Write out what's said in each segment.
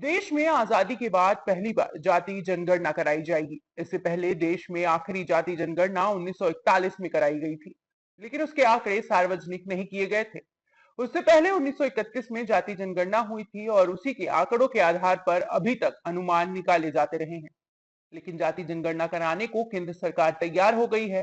देश में आजादी के बाद पहली बार जाति जनगणना कराई जाएगी। इससे पहले देश में आखिरी जाति जनगणना 1941 में कराई गई थी, लेकिन उसके आंकड़े सार्वजनिक नहीं किए गए थे। उससे पहले 1931 में जाति जनगणना हुई थी और उसी के आंकड़ों के आधार पर अभी तक अनुमान निकाले जाते रहे हैं। लेकिन जाति जनगणना कराने को केंद्र सरकार तैयार हो गई है।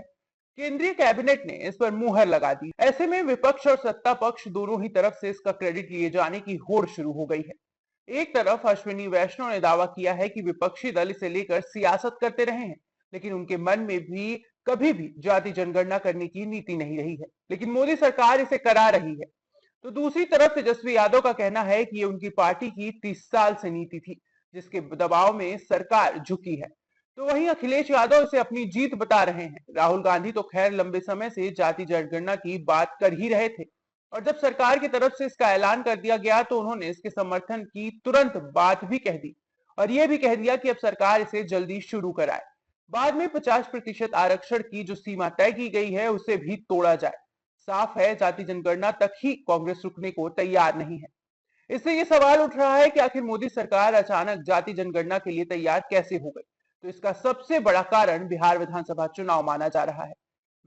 केंद्रीय कैबिनेट ने इस पर मुहर लगा दी। ऐसे में विपक्ष और सत्ता पक्ष दोनों ही तरफ से इसका क्रेडिट लिए जाने की होड़ शुरू हो गई है। एक तरफ अश्विनी वैष्णव ने दावा किया है कि विपक्षी दल इसे लेकर सियासत करते रहे हैं, लेकिन उनके मन में भी कभी भी जाति जनगणना करने की नीति नहीं रही है, लेकिन मोदी सरकार इसे करा रही है। तो दूसरी तरफ तेजस्वी यादव का कहना है कि ये उनकी पार्टी की 30 साल से नीति थी, जिसके दबाव में सरकार झुकी है। तो वहीं अखिलेश यादव इसे अपनी जीत बता रहे हैं। राहुल गांधी तो खैर लंबे समय से जाति जनगणना की बात कर ही रहे थे, और जब सरकार की तरफ से इसका ऐलान कर दिया गया तो उन्होंने इसके समर्थन की तुरंत बात भी कह दी, और यह भी कह दिया कि अब सरकार इसे जल्दी शुरू कराए। बाद में 50% आरक्षण की जो सीमा तय की गई है उसे भी तोड़ा जाए। साफ है, जाति जनगणना तक ही कांग्रेस रुकने को तैयार नहीं है। इससे ये सवाल उठ रहा है कि आखिर मोदी सरकार अचानक जाति जनगणना के लिए तैयार कैसे हो गई। तो इसका सबसे बड़ा कारण बिहार विधानसभा चुनाव माना जा रहा है।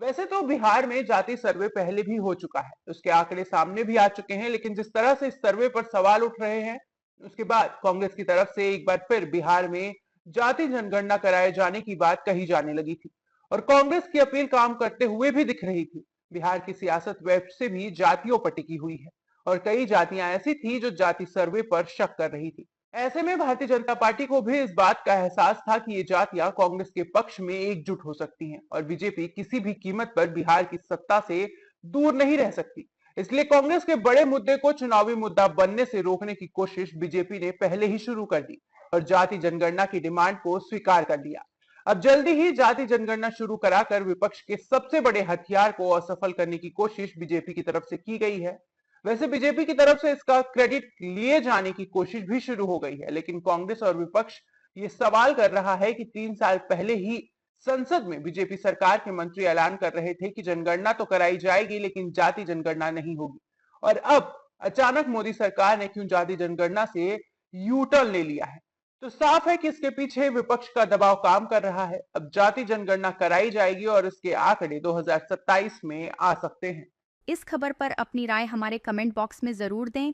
वैसे तो बिहार में जाति सर्वे पहले भी हो चुका है, उसके आंकड़े सामने भी आ चुके हैं, लेकिन जिस तरह से इस सर्वे पर सवाल उठ रहे हैं, उसके बाद कांग्रेस की तरफ से एक बार फिर बिहार में जाति जनगणना कराए जाने की बात कही जाने लगी थी, और कांग्रेस की अपील काम करते हुए भी दिख रही थी। बिहार की सियासत वेब से भी जातियों पर टिकी हुई है, और कई जातियां ऐसी थी जो जाति सर्वे पर शक कर रही थी। ऐसे में भारतीय जनता पार्टी को भी इस बात का एहसास था कि ये जातियां कांग्रेस के पक्ष में एकजुट हो सकती हैं, और बीजेपी किसी भी कीमत पर बिहार की सत्ता से दूर नहीं रह सकती। इसलिए कांग्रेस के बड़े मुद्दे को चुनावी मुद्दा बनने से रोकने की कोशिश बीजेपी ने पहले ही शुरू कर दी, और जाति जनगणना की डिमांड को स्वीकार कर लिया। अब जल्दी ही जाति जनगणना शुरू कराकर विपक्ष के सबसे बड़े हथियार को असफल करने की कोशिश बीजेपी की तरफ से की गई है। वैसे बीजेपी की तरफ से इसका क्रेडिट लिए जाने की कोशिश भी शुरू हो गई है, लेकिन कांग्रेस और विपक्ष ये सवाल कर रहा है कि 3 साल पहले ही संसद में बीजेपी सरकार के मंत्री ऐलान कर रहे थे कि जनगणना तो कराई जाएगी, लेकिन जाति जनगणना नहीं होगी। और अब अचानक मोदी सरकार ने क्यों जाति जनगणना से यू टर्न ले लिया है। तो साफ है कि इसके पीछे विपक्ष का दबाव काम कर रहा है। अब जाति जनगणना कराई जाएगी और इसके आंकड़े 2027 में आ सकते हैं। इस खबर पर अपनी राय हमारे कमेंट बॉक्स में ज़रूर दें।